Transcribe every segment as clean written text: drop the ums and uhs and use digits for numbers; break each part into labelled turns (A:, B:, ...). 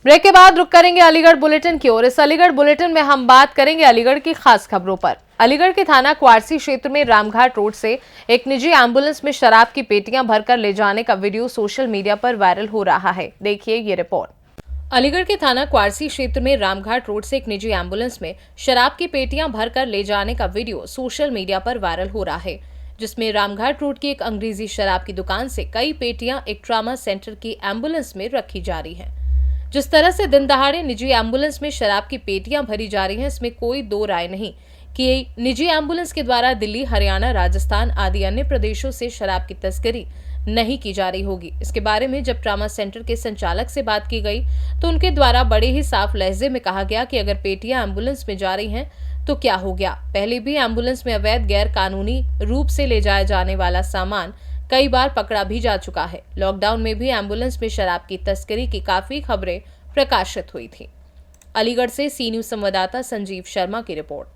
A: Break के बाद रुक करेंगे अलीगढ़ बुलेटिन की ओर। इस अलीगढ़ बुलेटिन में हम बात करेंगे अलीगढ़ की खास खबरों पर। अलीगढ़ के थाना क्वारसी क्षेत्र में रामघाट रोड से एक निजी एम्बुलेंस में शराब की पेटियां भरकर ले जाने का वीडियो सोशल मीडिया पर वायरल हो रहा है। देखिए ये रिपोर्ट। अलीगढ़ के थाना क्वारसी क्षेत्र में रामघाट रोड से एक निजी एम्बुलेंस में शराब की पेटियां भरकर ले जाने का वीडियो सोशल मीडिया पर वायरल हो रहा है, जिसमें रामघाट रोड की एक अंग्रेजी शराब की दुकान से कई पेटियां एक ट्रामा सेंटर की एम्बुलेंस में रखी जा रही है। जिस तरह से दिन दहाड़े निजी एम्बुलेंस में शराब की पेटियां भरी जा रही हैं, इसमें कोई दो राय नहीं कि निजी एम्बुलेंस के द्वारा दिल्ली, हरियाणा, राजस्थान आदि अन्य प्रदेशों से शराब की तस्करी नहीं की जा रही होगी। इसके बारे में जब ट्रामा सेंटर के संचालक से बात की गई तो उनके द्वारा बड़े ही साफ लहजे में कहा गया कि अगर पेटियां एम्बुलेंस में जा रही हैं तो क्या हो गया। पहले भी एम्बुलेंस में अवैध गैर कानूनी रूप से ले जाया जाने वाला सामान कई बार पकड़ा भी जा चुका है। लॉकडाउन में भी एम्बुलेंस में शराब की तस्करी की काफी खबरें प्रकाशित हुई थी। अलीगढ़ से सी न्यूज संवाददाता संजीव शर्मा की रिपोर्ट।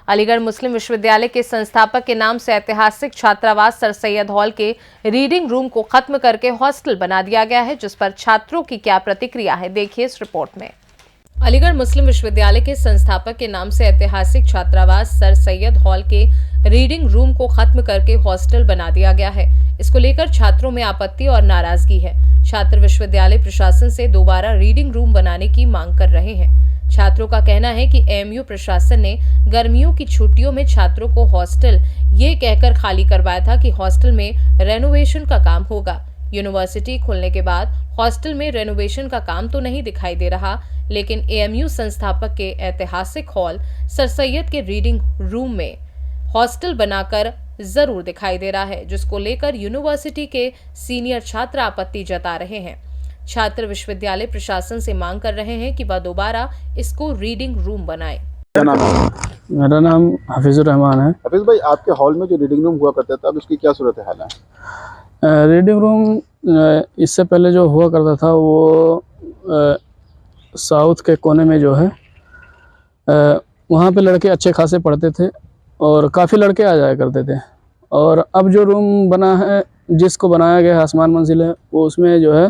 A: अलीगढ़ मुस्लिम विश्वविद्यालय के संस्थापक के नाम से ऐतिहासिक छात्रावास सर सैयद हॉल के रीडिंग रूम को खत्म करके हॉस्टल बना दिया गया है, जिस पर छात्रों की क्या प्रतिक्रिया है, देखिए इस रिपोर्ट में। अलीगढ़ मुस्लिम विश्वविद्यालय के संस्थापक के नाम से ऐतिहासिक छात्रावास सर सैयद हॉल के रीडिंग रूम को खत्म करके हॉस्टल बना दिया गया है। इसको लेकर छात्रों में आपत्ति और नाराजगी है। छात्र विश्वविद्यालय प्रशासन से दोबारा रीडिंग रूम बनाने की मांग कर रहे हैं। छात्रों का कहना है कि एएमयू प्रशासन ने गर्मियों की छुट्टियों में छात्रों को हॉस्टल ये कहकर खाली करवाया था कि हॉस्टल में रेनोवेशन का काम होगा। यूनिवर्सिटी खुलने के बाद हॉस्टल में रेनोवेशन का काम तो नहीं दिखाई दे रहा, लेकिन एएमयू संस्थापक के ऐतिहासिक हॉल सर सैयद के रीडिंग रूम में हॉस्टल बनाकर जरूर दिखाई दे रहा है, जिसको लेकर यूनिवर्सिटी के सीनियर छात्र आपत्ति जता रहे हैं। छात्र विश्वविद्यालय प्रशासन से मांग कर रहे हैं कि वह दोबारा इसको रीडिंग रूम बनाए।
B: क्या नाम है?
C: मेरा नाम हफीजुर रहमान है।
B: हफीज भाई, आपके हॉल में जो रीडिंग रूम हुआ करता था, अब उसकी क्या सूरत हाल है?
C: रीडिंग रूम इससे पहले जो हुआ करता था वो साउथ के कोने में जो है वहाँ पे लड़के अच्छे खासे पढ़ते थे और काफ़ी लड़के आ जाया करते थे। और अब जो रूम बना है, जिसको बनाया गया है आसमान मंजिल है, वो उसमें जो है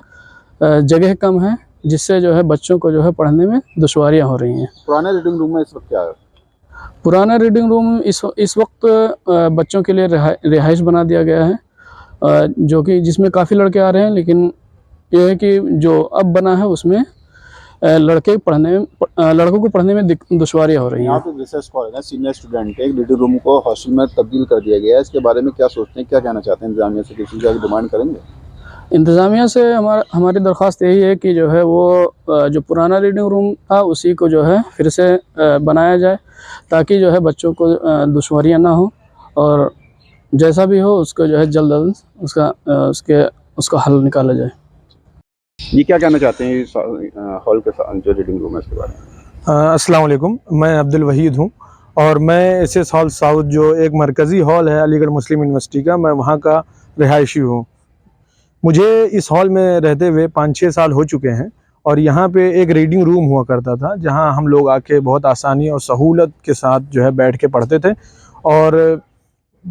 C: जगह कम है, जिससे जो है बच्चों को जो है पढ़ने में दुश्वारियाँ हो रही हैं।
B: पुराने रीडिंग रूम में इस वक्त क्या है?
C: पुराना रीडिंग रूम इस वक्त बच्चों के लिए रिहाइश बना दिया गया है, जो कि जिसमें काफ़ी लड़के आ रहे हैं। लेकिन यह है कि जो अब बना है उसमें लड़कों को पढ़ने में दुश्वारियाँ हो रही हैं।
B: यहाँ पे रिसर्च स्कॉलर हैं, सीनियर स्टूडेंट, एक रीडिंग रूम को हॉस्टल में तब्दील कर दिया गया है। इसके बारे में क्या सोचते हैं, क्या कहना चाहते हैं? इंतजामिया से किसी चीज़ की डिमांड करेंगे?
C: इंतज़ामिया से हमारी दरख्वास्त यही है कि जो है वो जो पुराना रीडिंग रूम था उसी को जो है फिर से बनाया जाए, ताकि जो है बच्चों को दुश्वारियाँ ना हो, और जैसा भी हो उसको जो है जल्द उसका हल निकाला जाए।
B: ये क्या कहना चाहते हैं इस हॉल के जो रीडिंग रूम है इसके बारे में?
D: अस्सलाम वालेकुम, मैं अब्दुल वहीद हूँ और मैं एसएस हॉल साउथ जो एक मरकज़ी हॉल है अलीगढ़ मुस्लिम यूनिवर्सिटी का, मैं वहाँ का रिहायशी हूँ। मुझे इस हॉल में रहते हुए 5-6 साल हो चुके हैं और यहाँ पे एक रीडिंग रूम हुआ करता था, जहाँ हम लोग आके बहुत आसानी और सहूलत के साथ जो है बैठ के पढ़ते थे। और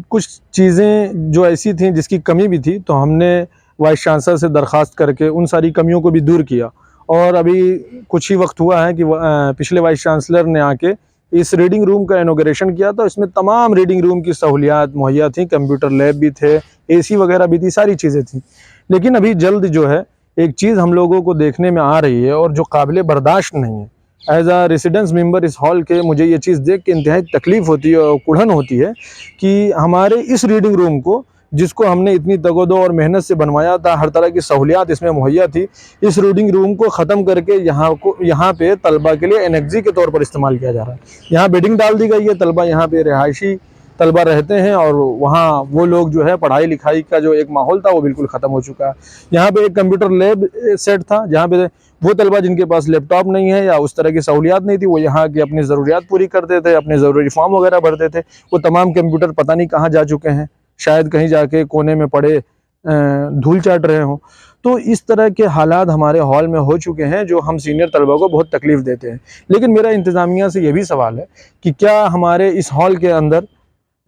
D: कुछ चीज़ें जो ऐसी थी जिसकी कमी भी थी, तो हमने वाइस चांसलर से दरख्वास्त करके उन सारी कमियों को भी दूर किया। और अभी कुछ ही वक्त हुआ है कि पिछले वाइस चांसलर ने आके इस रीडिंग रूम का इनॉग्रेशन किया, तो इसमें तमाम रीडिंग रूम की सहूलियात मुहैया थी, कंप्यूटर लैब भी थे, एसी वगैरह भी थी, सारी चीज़ें थी। लेकिन अभी जल्द जो है एक चीज़ हम लोगों को देखने में आ रही है और जो काबिल बर्दाश्त नहीं है। एज आ रेसिडेंस मेंबर इस हॉल के मुझे ये चीज़ देख के इंतहाई तकलीफ़ होती है और कुढ़न होती है कि हमारे इस रीडिंग रूम को, जिसको हमने इतनी तगोदो और मेहनत से बनवाया था, हर तरह की सहूलियात इसमें मुहैया थी, इस रीडिंग रूम को ख़त्म करके यहाँ पे तलबा के लिए एनेक्सी के तौर पर इस्तेमाल किया जा रहा है। यहाँ बेडिंग डाल दी गई है, तलबा यहाँ पे रिहायशी तलबा रहते हैं और वहाँ वो लोग जो है पढ़ाई लिखाई का जो एक माहौल था वो बिल्कुल ख़त्म हो चुका है। यहाँ पे एक कंप्यूटर लैब सेट था, जहाँ पे वो तलबा जिनके पास लैपटॉप नहीं है या उस तरह की सहूलियात नहीं थी, वो यहाँ की अपनी ज़रूरियात पूरी करते थे, अपने ज़रूरी फॉर्म वगैरह भरते थे। वो तमाम कंप्यूटर पता नहीं कहाँ जा चुके हैं, शायद कहीं जाके कोने में पड़े धूल चाट रहे हों। तो इस तरह के हालात हमारे हॉल में हो चुके हैं जो हम सीनियर तलबा को बहुत तकलीफ़ देते हैं। लेकिन मेरा इंतज़ामिया से ये भी सवाल है कि क्या हमारे इस हॉल के अंदर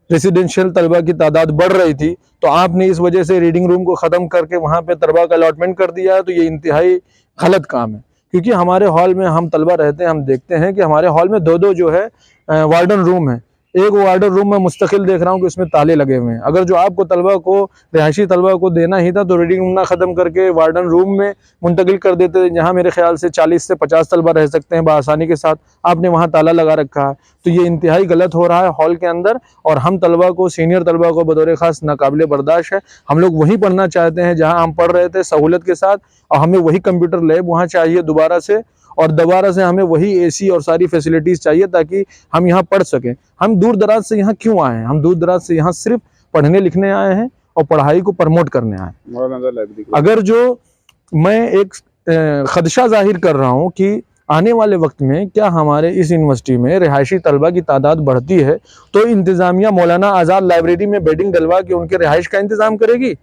D: रेसिडेंशियल तलबा की तादाद बढ़ रही थी तो आपने इस वजह से रीडिंग रूम को ख़त्म करके वहाँ पे तलबा का अलॉटमेंट कर दिया है, तो ये इंतहाई गलत काम है। क्योंकि हमारे हॉल में हम तलबा रहते हैं, हम देखते हैं कि हमारे हॉल में दो जो है वार्डन रूम है। एक वार्डन रूम में मुस्तकिल देख रहा हूँ कि उसमें ताले लगे हुए हैं। अगर जो आपको तलबा को, रिहायशी तलबा को देना ही था तो रीडिंग रूम ना ख़त्म करके वार्डन रूम में मुंतकिल कर देते, जहाँ मेरे ख्याल से 40 से 50 तलबा रह सकते हैं बआसानी के साथ। आपने वहाँ ताला लगा रखा है, तो ये इंतहाई गलत हो रहा है हॉल के अंदर। और हम तलबा को, सीनियर तलबा को बतौर ख़ास नाकाबिले बर्दाश्त है। हम लोग वहीं पढ़ना चाहते हैं जहाँ हम पढ़ रहे थे सहूलत के साथ, और हमें वही कंप्यूटर लैब वहाँ चाहिए दोबारा से, और दोबारा से हमें वही एसी और सारी फैसिलिटीज़ चाहिए ताकि हम यहाँ पढ़ सकें। हम दूर दराज से यहाँ क्यों आए हैं? हम दूर दराज से यहाँ सिर्फ पढ़ने लिखने आए हैं और पढ़ाई को प्रमोट करने आए हैं। अगर जो मैं एक खदशा जाहिर कर रहा हूँ कि आने वाले वक्त में क्या हमारे इस यूनिवर्सिटी में रिहायशी तलबा की तादाद बढ़ती है तो इंतज़ामिया मौलाना आज़ाद लाइब्रेरी में बेडिंग डलवा के उनके रिहाइश का इंतज़ाम करेगी?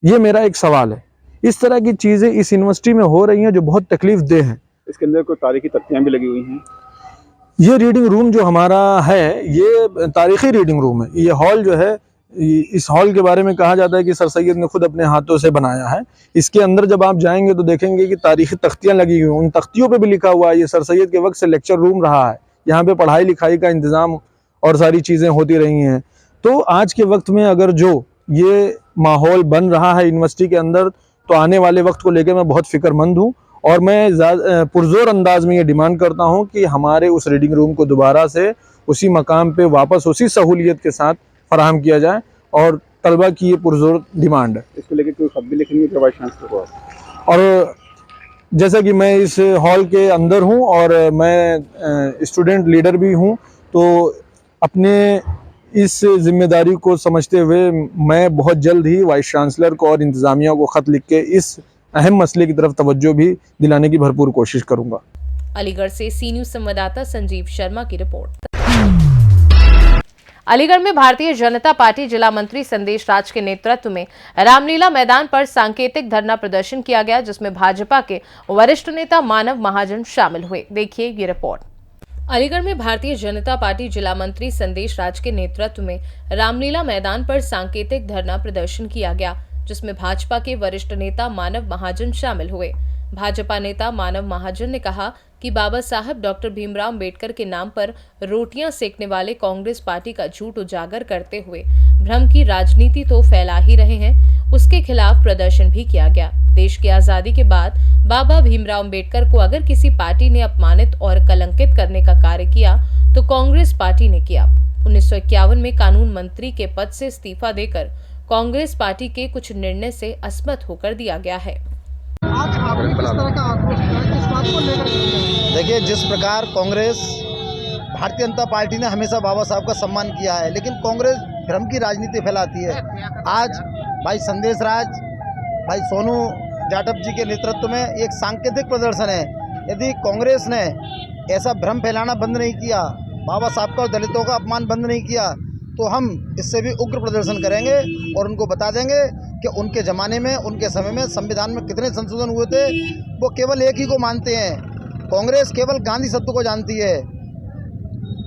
D: ये मेरा एक सवाल है। इस तरह की चीज़ें इस यूनिवर्सिटी में हो रही हैं जो बहुत तकलीफ देह है।
B: इसके अंदर कोई तारीखी तख्तियाँ भी लगी हुई हैं।
D: ये रीडिंग रूम जो हमारा है ये तारीखी रीडिंग रूम है। ये हॉल जो है, इस हॉल के बारे में कहा जाता है कि सर सैयद ने खुद अपने हाथों से बनाया है। इसके अंदर जब आप जाएंगे तो देखेंगे कि तारीखी तख्तियाँ लगी हुई हैं। उन तख्तियों पे भी लिखा हुआ है ये सर सैयद के वक्त से लेक्चर रूम रहा है, यहाँ पे पढ़ाई लिखाई का इंतज़ाम और सारी चीज़ें होती रही हैं। तो आज के वक्त में अगर जो ये माहौल बन रहा है यूनिवर्सिटी के अंदर, तो आने वाले वक्त को लेकर मैं बहुत फ़िक्रमंद हूँ। और मैं पुरजोर अंदाज में ये डिमांड करता हूँ कि हमारे उस रीडिंग रूम को दोबारा से उसी मकाम पे वापस उसी सहूलियत के साथ फराहम किया जाए, और तलबा की ये पुरजोर डिमांड है।
B: इसको लेकर कोई खत भी लिखेंगे वाइस चांसलर को?
D: और जैसा कि मैं इस हॉल के अंदर हूँ और मैं स्टूडेंट लीडर भी हूँ, तो अपने इस जिम्मेदारी को समझते हुए मैं बहुत जल्द ही वाइस चांसलर को और इंतज़ामिया को ख़त लिख के इस अहम मसले की तरफ तवज्जो भी दिलाने की भरपूर कोशिश करूँगा।
A: अलीगढ़ से सी न्यूज़ संवाददाता संजीव शर्मा की रिपोर्ट। अलीगढ़ में भारतीय जनता पार्टी जिला मंत्री संदेश राज के नेतृत्व में रामलीला मैदान पर सांकेतिक धरना प्रदर्शन किया गया, जिसमें भाजपा के वरिष्ठ नेता मानव महाजन शामिल हुए। देखिए ये रिपोर्ट। अलीगढ़ में भारतीय जनता पार्टी जिला मंत्री संदेश राज के नेतृत्व में रामलीला मैदान पर सांकेतिक धरना प्रदर्शन किया गया, जिसमें भाजपा के वरिष्ठ नेता मानव महाजन शामिल हुए। भाजपा नेता मानव महाजन ने कहा कि बाबा साहब डॉक्टर भीमराव अंबेडकर के नाम पर रोटियां सेकने वाले कांग्रेस पार्टी का झूठ उजागर करते हुए भ्रम की राजनीति तो फैला ही रहे हैं, उसके खिलाफ प्रदर्शन भी किया गया। देश की आजादी के बाद बाबा भीमराव अंबेडकर को अगर किसी पार्टी ने अपमानित और कलंकित करने का कार्य किया तो कांग्रेस पार्टी ने किया। 1951 में कानून मंत्री के पद से इस्तीफा देकर कांग्रेस पार्टी के कुछ निर्णय से असमत होकर दिया गया है।
E: आज आपने किस तरह का आक्रोश किया, किस बात को लेकर?
F: देखिए, जिस प्रकार कांग्रेस, भारतीय जनता पार्टी ने हमेशा बाबा साहब का सम्मान किया है, लेकिन कांग्रेस भ्रम की राजनीति फैलाती है। आज भाई संदेश राज, भाई सोनू जाटव जी के नेतृत्व में एक सांकेतिक प्रदर्शन है। यदि कांग्रेस ने ऐसा भ्रम फैलाना बंद नहीं किया, बाबा साहब का और दलितों का अपमान बंद नहीं किया, तो हम इससे भी उग्र प्रदर्शन करेंगे और उनको बता देंगे कि उनके ज़माने में, उनके समय में संविधान में कितने संशोधन हुए थे। वो केवल एक ही को मानते हैं। कांग्रेस केवल गांधी शब्द को जानती है,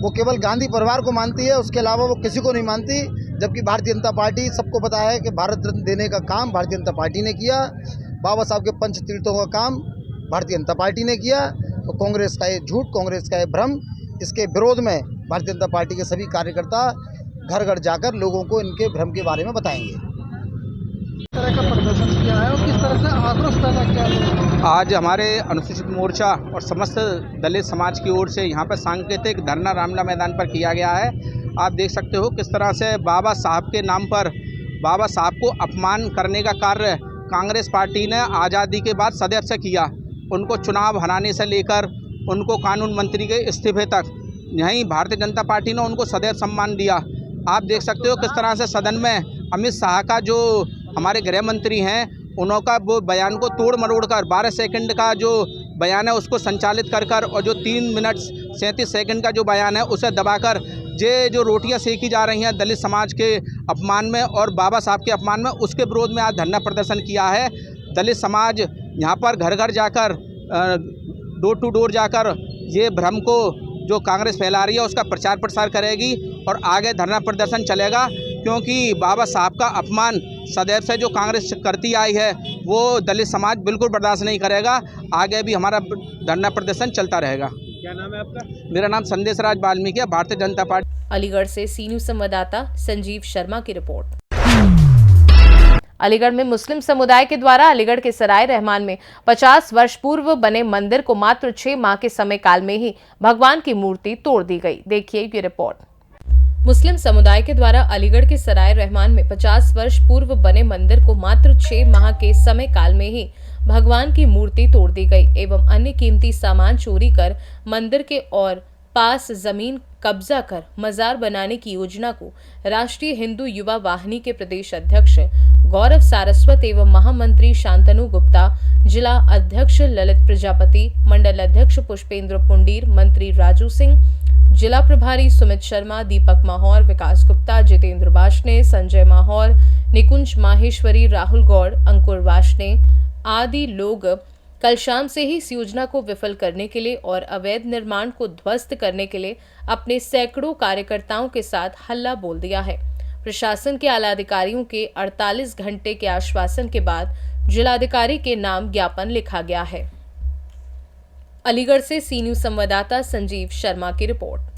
F: वो केवल गांधी परिवार को मानती है, उसके अलावा वो किसी को नहीं मानती। जबकि भारतीय जनता पार्टी, सबको पता है कि भारत रत्न देने का काम भारतीय जनता पार्टी ने किया, बाबा साहब के पंच तीर्थों का काम भारतीय जनता पार्टी ने किया। तो कांग्रेस का ये झूठ, कांग्रेस का ये भ्रम, इसके विरोध में भारतीय जनता पार्टी के सभी कार्यकर्ता घर घर जाकर लोगों को इनके भ्रम के बारे में बताएंगे।
E: किस तरह का प्रदर्शन किया है और किस तरह से आक्रोश पैदा किया है?
G: आज हमारे अनुसूचित मोर्चा और समस्त दलित समाज की ओर से यहाँ पर सांकेतिक धरना रामलीला मैदान पर किया गया है। आप देख सकते हो किस तरह से बाबा साहब के नाम पर बाबा साहब को अपमान करने का कार्य कांग्रेस पार्टी ने आज़ादी के बाद सदैव से किया। उनको चुनाव हराने से लेकर उनको कानून मंत्री के इस्तीफे तक, यहीं भारतीय जनता पार्टी ने उनको सदैव सम्मान दिया। आप देख सकते हो किस तरह से सदन में अमित शाह का, जो हमारे गृह मंत्री हैं, उनका वो बयान को तोड़ मरोड़ कर 12 सेकंड का जो बयान है उसको संचालित कर और जो 3 मिनट 37 सेकंड का जो बयान है उसे दबाकर ये जो रोटियां सेकी जा रही हैं दलित समाज के अपमान में और बाबा साहब के अपमान में, उसके विरोध में आज धरना प्रदर्शन किया है। दलित समाज यहाँ पर घर घर जाकर, डोर टू डोर जाकर ये भ्रम को जो कांग्रेस फैला रही है उसका प्रचार प्रसार करेगी और आगे धरना प्रदर्शन चलेगा, क्योंकि बाबा साहब का अपमान सदैव से जो कांग्रेस करती आई है वो दलित समाज बिल्कुल बर्दाश्त नहीं करेगा। आगे भी हमारा धरना प्रदर्शन चलता रहेगा।
E: क्या नाम है आपका?
G: मेरा नाम संदेश राज वाल्मीकि है, भारतीय जनता पार्टी।
A: अलीगढ़ से सी न्यूज संवाददाता संजीव शर्मा की रिपोर्ट। अलीगढ़ में मुस्लिम समुदाय के द्वारा अलीगढ़ के सराय रहमान में 50 वर्ष पूर्व बने मंदिर को मात्र 6 माह के समय काल में ही भगवान की मूर्ति तोड़ दी गई। देखिए ये रिपोर्ट। मुस्लिम समुदाय के द्वारा अलीगढ़ के सराय रहमान में 50 वर्ष पूर्व बने मंदिर को मात्र 6 माह के समय काल में ही भगवान की मूर्ति तोड़ दी गई एवं अन्य कीमती सामान चोरी कर मंदिर के और पास जमीन कब्जा कर मजार बनाने की योजना को राष्ट्रीय हिंदू युवा वाहिनी के प्रदेश अध्यक्ष गौरव सारस्वत एवं महामंत्री शांतनु गुप्ता, जिला अध्यक्ष ललित प्रजापति, मंडल अध्यक्ष पुष्पेंद्र पुंडीर, मंत्री राजू सिंह, जिला प्रभारी सुमित शर्मा, दीपक माहौर, विकास गुप्ता, जितेंद्र वाशने, संजय माहौर, निकुंज माहेश्वरी, राहुल गौड़, अंकुर वाशने आदि लोग कल शाम से ही इस योजना को विफल करने के लिए और अवैध निर्माण को ध्वस्त करने के लिए अपने सैकड़ों कार्यकर्ताओं के साथ हल्ला बोल दिया है। प्रशासन के आला अधिकारियों के 48 घंटे के आश्वासन के बाद जिलाधिकारी के नाम ज्ञापन लिखा गया है। अलीगढ़ से सी न्यूज संवाददाता संजीव शर्मा की रिपोर्ट।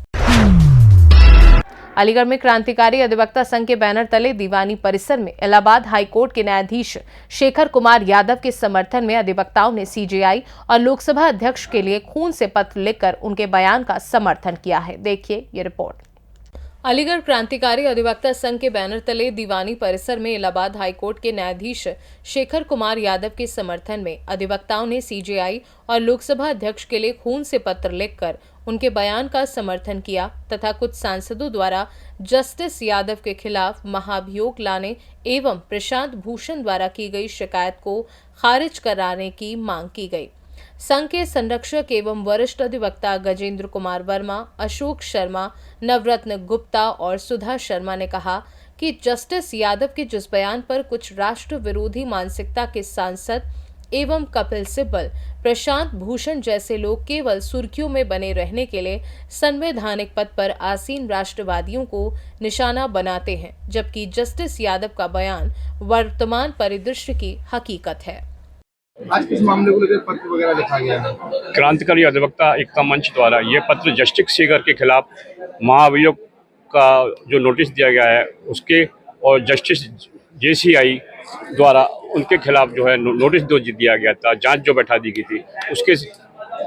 A: अलीगढ़ में क्रांतिकारी अधिवक्ता संघ के बैनर तले दीवानी परिसर में इलाहाबाद हाईकोर्ट के न्यायाधीश शेखर कुमार यादव के समर्थन में अधिवक्ताओं ने सीजेआई और लोकसभा अध्यक्ष के लिए खून से पत्र लिखकर उनके बयान का समर्थन किया है। देखिए ये रिपोर्ट। अलीगढ़ क्रांतिकारी अधिवक्ता संघ के बैनर तले दीवानी परिसर में इलाहाबाद हाईकोर्ट के न्यायाधीश शेखर कुमार यादव के समर्थन में अधिवक्ताओं ने सीजेआई और लोकसभा अध्यक्ष के लिए खून से पत्र लिखकर उनके बयान का समर्थन किया तथा कुछ सांसदों द्वारा जस्टिस यादव के खिलाफ महाभियोग लाने एवं प्रशांत भूषण द्वारा की गई शिकायत को खारिज कराने की मांग की गई। संघ के संरक्षक एवं वरिष्ठ अधिवक्ता गजेंद्र कुमार वर्मा, अशोक शर्मा, नवरत्न गुप्ता और सुधा शर्मा ने कहा कि जस्टिस यादव के जिस बयान पर कुछ राष्ट्र विरोधी मानसिकता के सांसद एवं कपिल सिब्बल, प्रशांत भूषण जैसे लोग केवल सुर्खियों में बने रहने के लिए संवैधानिक पद पर आसीन राष्ट्रवादियों को निशाना बनाते हैं, जबकि जस्टिस यादव का बयान वर्तमान परिदृश्य की हकीकत है।
B: आज किस मामले को लेकर पत्र वगैरह लिखा गया है?
H: क्रांतिकारी अधिवक्ता एकता मंच द्वारा ये पत्र जस्टिस शेखर के खिलाफ महाभियोग का जो नोटिस दिया गया है उसके और जस्टिस जेसीआई द्वारा उनके खिलाफ जो है नोटिस जो दिया गया था, जांच जो बैठा दी गई थी, उसके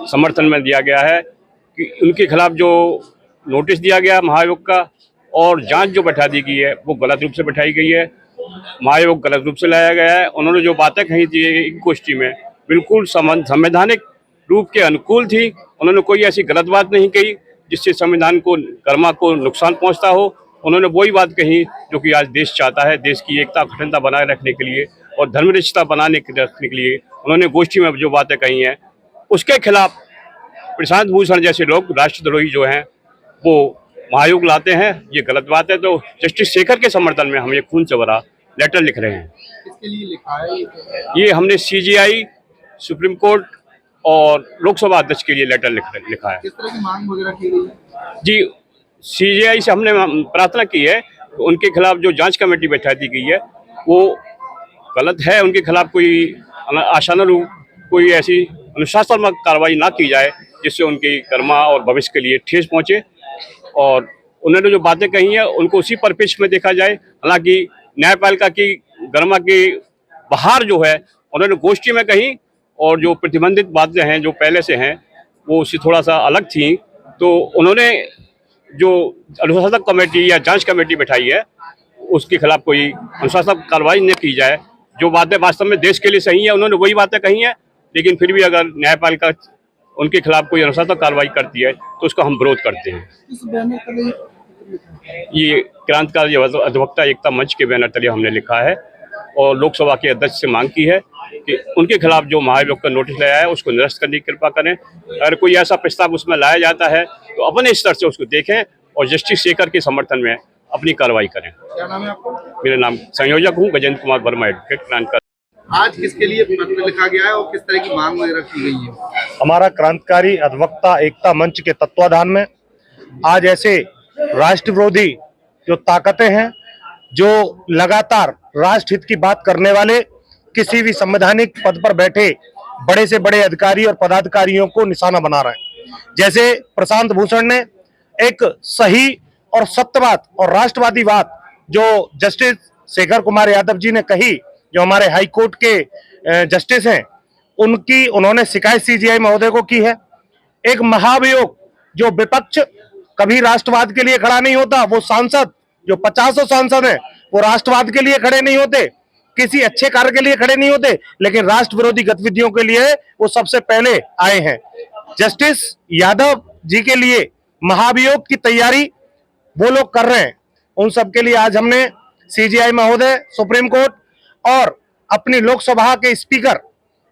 H: समर्थन में दिया गया है कि उनके खिलाफ जो नोटिस दिया गया महाभियोग का और जांच जो बैठा दी गई है वो गलत रूप से बैठाई गई है। महाभियोग गलत रूप से लाया गया है। उन्होंने जो बातें कही थी एक गोष्ठी में बिल्कुल संवैधानिक रूप के अनुकूल थी। उन्होंने कोई ऐसी गलत बात नहीं कही जिससे संविधान को कर्मा को नुकसान पहुंचता हो। उन्होंने वही बात कही जो कि आज देश चाहता है, देश की एकता अखंडता बनाए रखने के लिए और धर्मनिष्ठता बनाने रखने के लिए उन्होंने गोष्ठी में जो बातें कही हैं उसके खिलाफ प्रशांत भूषण जैसे लोग राष्ट्रद्रोही जो हैं वो महाभियोग लाते हैं। ये गलत बात है। तो जस्टिस शेखर के समर्थन में हम ये खून से भरा लेटर लिख रहे हैं।
B: किसके लिए लिखा है?
H: ये हमने सीजेआई, सुप्रीम कोर्ट और लोकसभा अध्यक्ष के लिए लेटर लिखा है।
B: किस तरह की मांग वगैरह की गई है?
H: जी, सीजेआई से हमने प्रार्थना की है उनके खिलाफ जो जांच कमेटी बैठा दी गई है वो गलत है। उनके खिलाफ कोई आशानुरूप कोई ऐसी अनुशासनात्मक कार्रवाई ना की जाए जिससे उनकी कर्मा और भविष्य के लिए ठेस पहुंचे और उन्होंने जो बातें कही हैं उनको उसी परिप्रेक्ष्य में देखा जाए। हालांकि न्यायपालिका की गरिमा के बाहर जो है उन्होंने गोष्ठी में कही और जो प्रतिबंधित बातें हैं जो पहले से हैं वो उससे थोड़ा सा अलग थी। तो उन्होंने जो अनुशासनात्मक कमेटी या जांच कमेटी बैठाई है उसके खिलाफ कोई अनुशासनात्मक कार्रवाई न की जाए। जो बातें वास्तव में देश के लिए सही है उन्होंने वही बातें कही हैं, लेकिन फिर भी अगर न्यायपालिका उनके खिलाफ कोई अनुशासनात्मक कार्रवाई करती है तो उसका हम विरोध करते हैं। ये क्रांतिकारी अधिवक्ता एकता मंच के बैनर तले हमने लिखा है और लोकसभा के अध्यक्ष से मांग की है कि उनके खिलाफ जो महाभियोग का नोटिस लाया है उसको निरस्त करने की कृपा करें। अगर कोई ऐसा प्रस्ताव उसमें लाया जाता है तो अपने स्तर से उसको देखें और जस्टिस शेखर के समर्थन में अपनी कार्रवाई करें।
B: क्या नाम है आपका?
H: मेरा नाम संयोजक हूँ गजेंद्र कुमार वर्मा, एडवोकेट क्रांतिकारी।
B: आज किसके लिए पत्र लिखा गया है और किस तरह की मांग वगैरह की गई है?
I: हमारा क्रांतिकारी अधिवक्ता एकता मंच के तत्वाधान में आज ऐसे राष्ट्र विरोधी जो ताकतें हैं, जो लगातार राष्ट्र हित की बात करने वाले किसी भी संवैधानिक पद पर बैठे बड़े से बड़े अधिकारी और पदाधिकारियों को निशाना बना रहे हैं। जैसे प्रशांत भूषण ने एक सही और सत्यवाद और राष्ट्रवादी बात जो जस्टिस शेखर कुमार यादव जी ने कही, जो हमारे हाई कोर्ट के जस्टिस हैं, उन्होंने शिकायत सीजीआई महोदय को की है। एक महाभियोग जो विपक्ष कभी राष्ट्रवाद के लिए खड़ा नहीं होता, वो सांसद जो 50 सांसद हैं वो राष्ट्रवाद के लिए खड़े नहीं होते, किसी अच्छे कार्य के लिए खड़े नहीं होते, लेकिन राष्ट्र विरोधी गतिविधियों के लिए वो सबसे पहले आए हैं। जस्टिस यादव जी के लिए महाभियोग की तैयारी वो लोग कर रहे हैं। उन सब के लिए आज हमने सीजीआई महोदय, सुप्रीम कोर्ट और अपनी लोकसभा के स्पीकर,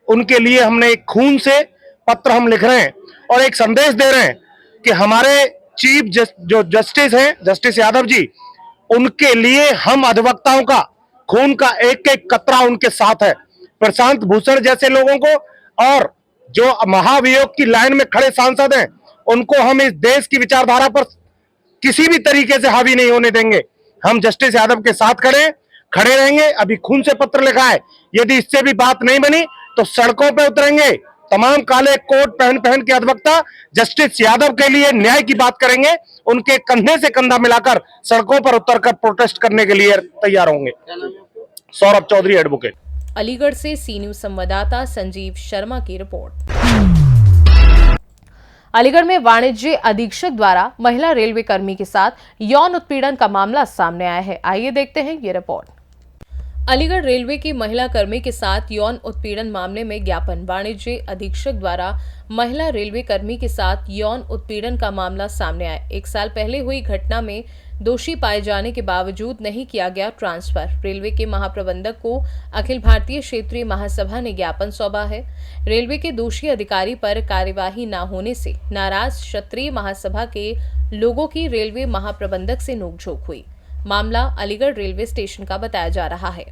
I: उनके लिए हमने एक खून से पत्र हम लिख रहे हैं और एक संदेश दे रहे हैं कि हमारे चीफ जो जस्टिस हैं, जस्टिस यादव जी, उनके लिए हम अधिवक्ताओं का खून का एक एक कतरा उनके साथ है। प्रशांत भूषण जैसे लोगों को और जो महाभियोग की लाइन में खड़े सांसद हैं, उनको हम इस देश की विचारधारा पर किसी भी तरीके से हावी नहीं होने देंगे। हम जस्टिस यादव के साथ खड़े रहेंगे। अभी खून से पत्र लिखा है, यदि इससे भी बात नहीं बनी तो सड़कों पे उतरेंगे। तमाम काले कोट पहन के अधिवक्ता जस्टिस यादव के लिए न्याय की बात करेंगे, उनके कंधे से कंधा मिलाकर सड़कों पर उतरकर प्रोटेस्ट करने के लिए तैयार होंगे। सौरभ चौधरी, एडवोकेट।
A: अलीगढ़ से सी न्यूज संवाददाता संजीव शर्मा की रिपोर्ट। अलीगढ़ में वाणिज्य अधीक्षक द्वारा महिला रेलवे कर्मी के साथ यौन उत्पीड़न का मामला सामने आया है। आइए देखते हैं ये रिपोर्ट। अलीगढ़ रेलवे की महिला कर्मी के साथ यौन उत्पीड़न मामले में ज्ञापन। वाणिज्य अधीक्षक द्वारा महिला रेलवे कर्मी के साथ यौन उत्पीड़न का मामला सामने आया। 1 साल पहले हुई घटना में दोषी पाए जाने के बावजूद नहीं किया गया ट्रांसफर। रेलवे के महाप्रबंधक को अखिल भारतीय क्षेत्रीय महासभा ने ज्ञापन सौंपा है। रेलवे के दोषी अधिकारी पर कार्यवाही न होने से नाराज क्षेत्रीय महासभा के लोगों की रेलवे महाप्रबंधक से नोकझोंक हुई। मामला अलीगढ़ रेलवे स्टेशन का बताया जा रहा है।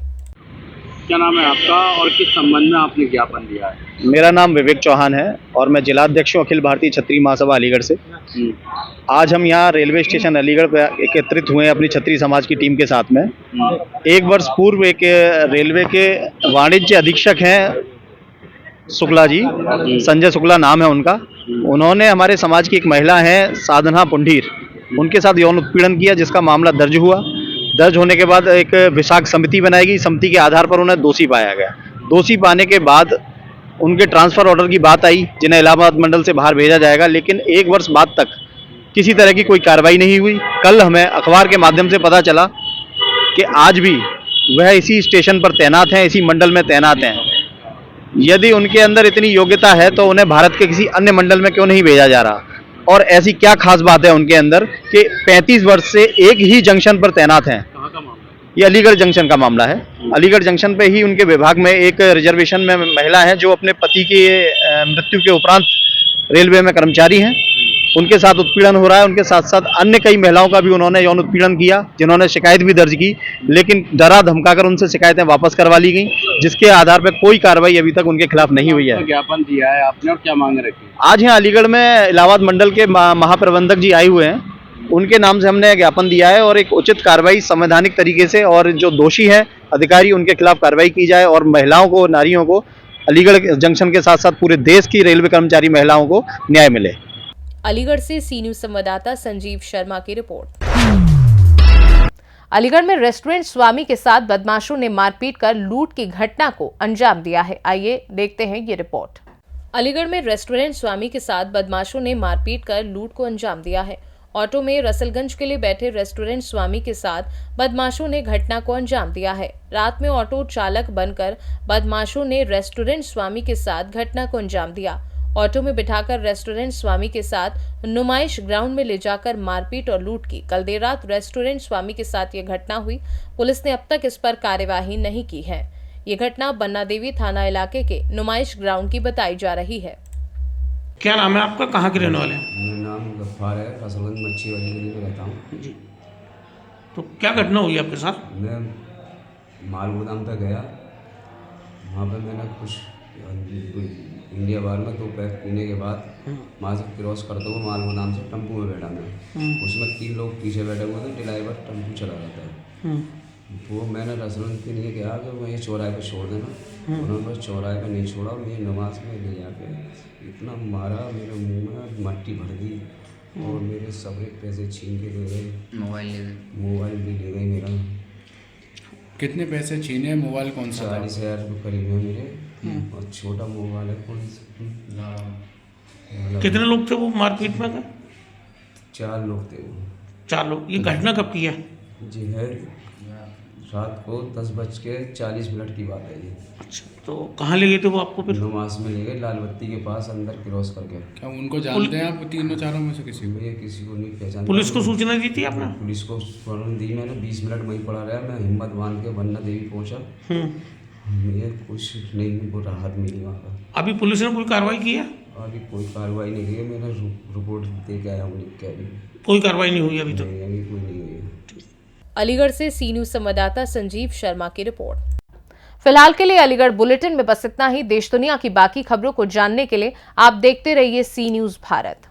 J: क्या नाम है आपका और किस संबंध में आपने ज्ञापन दिया है?
K: मेरा नाम विवेक चौहान है और मैं जिलाध्यक्ष हूँ अखिल भारतीय क्षत्रिय महासभा अलीगढ़ से। आज हम यहाँ रेलवे स्टेशन अलीगढ़ पर एकत्रित हुए अपनी क्षत्रिय समाज की टीम के साथ में। 1 वर्ष पूर्व एक रेलवे के वाणिज्य अधीक्षक हैं शुक्ला जी, संजय शुक्ला नाम है उनका। उन्होंने हमारे समाज की एक महिला है साधना पुंडीर, उनके साथ यौन उत्पीड़न किया, जिसका मामला दर्ज हुआ। दर्ज होने के बाद एक विशाख समिति बनाई गई। समिति के आधार पर उन्हें दोषी पाया गया। दोषी पाने के बाद उनके ट्रांसफ़र ऑर्डर की बात आई, जिन्हें इलाहाबाद मंडल से बाहर भेजा जाएगा, लेकिन 1 वर्ष बाद तक किसी तरह की कोई कार्रवाई नहीं हुई। कल हमें अखबार के माध्यम से पता चला कि आज भी वह इसी स्टेशन पर तैनात हैं, इसी मंडल में तैनात हैं। यदि उनके अंदर इतनी योग्यता है तो उन्हें भारत के किसी अन्य मंडल में क्यों नहीं भेजा जा रहा? और ऐसी क्या खास बात है उनके अंदर कि 35 वर्ष से एक ही जंक्शन पर तैनात हैं?
J: कहाँ का मामला है?
K: ये अलीगढ़ जंक्शन का मामला है। अलीगढ़ जंक्शन पे ही उनके विभाग में एक रिजर्वेशन में महिला है जो अपने पति की मृत्यु के उपरांत रेलवे में कर्मचारी हैं। उनके साथ उत्पीड़न हो रहा है। उनके साथ साथ अन्य कई महिलाओं का भी उन्होंने यौन उत्पीड़न किया, जिन्होंने शिकायत भी दर्ज की, लेकिन डरा धमकाकर उनसे शिकायतें वापस करवा ली गई, जिसके आधार पर कोई कार्रवाई अभी तक उनके खिलाफ नहीं हुई है।
J: ज्ञापन दिया है आपने और क्या मांग रखी?
K: आज यहाँ अलीगढ़ में इलाहाबाद मंडल के महाप्रबंधक जी आए हुए हैं, उनके नाम से हमने ज्ञापन दिया है और एक उचित कार्रवाई संवैधानिक तरीके से और जो दोषी हैं अधिकारी उनके खिलाफ कार्रवाई की जाए और महिलाओं को, नारियों को, अलीगढ़ जंक्शन के साथ साथ पूरे देश की रेलवे कर्मचारी महिलाओं को न्याय मिले।
A: अलीगढ़ से सी न्यूज संवाददाता संजीव शर्मा की रिपोर्ट। अलीगढ़ में रेस्टोरेंट स्वामी के साथ बदमाशों ने मारपीट कर लूट की घटना को अंजाम दिया है। आइए देखते हैं ये रिपोर्ट। अलीगढ़ में रेस्टोरेंट स्वामी के साथ बदमाशों ने मारपीट कर लूट को अंजाम दिया है। ऑटो में रसलगंज के लिए बैठे रेस्टोरेंट स्वामी के साथ बदमाशों ने घटना को अंजाम दिया है। रात में ऑटो चालक बनकर बदमाशों ने रेस्टोरेंट स्वामी के साथ घटना को अंजाम दिया। ऑटो में बिठाकर रेस्टोरेंट स्वामी के साथ नुमाइश ग्राउंड में ले जाकर मारपीट और लूट की। कल देर रात रेस्टोरेंट स्वामी के साथ ये घटना हुई। पुलिस ने अब तक इस पर कार्यवाही नहीं की है। ये घटना बन्ना देवी थाना इलाके के नुमाइश ग्राउंड की बताई जा रही है।
J: क्या नाम है आपका, कहाँ के रहने वाले हैं?
L: मेरा नाम गफ्फार है, फसलगंज मच्छी वाली गली में रहता हूँ।
J: जी, तो क्या घटना हुई आपके साथ?
L: मैं माल गोदाम पे गया, वहाँ पे मैंने कुछ इंडिया बार में 2 पैक पीने के बाद वहाँ से क्रॉस करते हुए माल गोदाम से टेम्पो में बैठा मैं। उसमें 3 लोग पीछे बैठे हुए थे, ड्राइवर टेम्पो चला रहा था। वो मैंने रेस्टोरेंट के लिए कहा कि मैं ये चौराहे पे छोड़ देना, उन्होंने बस चौराहे पे नहीं छोड़ा, मेरी नमाज में ले जाके इतना मारा, मेरे मुंह में मट्टी भर दी और मेरे सारे पैसे छीन के ले गए। मोबाइल भी ले गए मेरा।
M: कितने पैसे छीने? मोबाइल कौन सा?
L: 40,000 रुपये करीब है मेरे, और छोटा मोबाइल है कोई।
J: कितने लोग थे वो मारपीट में?
L: 4 लोग थे वो।
J: 4 लोग। ये घटना कब की है?
L: जी है, रात को 10:40 की बात है ये।
J: अच्छा, तो कहाँ ले गए थे वो आपको फिर?
L: नमाज में ले गए, लाल बत्ती के पास अंदर क्रॉस करके।
M: क्या उनको जानते हैं आप, तीनों चारों में से किसी को?
L: ये किसी को नहीं पहचान।
J: पुलिस को सूचना दी थी आपने?
L: पुलिस को फौरन दी मैंने, 20 मिनट वहीं पड़ा रहा, मैं हिम्मत बांध के बन्ना देवी पहुंचा। मुझे कुछ नहीं, वो राहत मिली वहाँ का।
J: अभी पुलिस ने कोई कार्रवाई की है?
L: अभी कोई कार्रवाई नहीं की है, मैंने रिपोर्ट दे के आया हूँ लिख के। अभी
J: कोई कार्रवाई नहीं हुई अभी तक?
L: अभी कोई नहीं हुई है।
A: अलीगढ़ से सी न्यूज संवाददाता संजीव शर्मा की रिपोर्ट। फिलहाल के लिए अलीगढ़ बुलेटिन में बस इतना ही। देश दुनिया की बाकी खबरों को जानने के लिए आप देखते रहिए सी न्यूज भारत।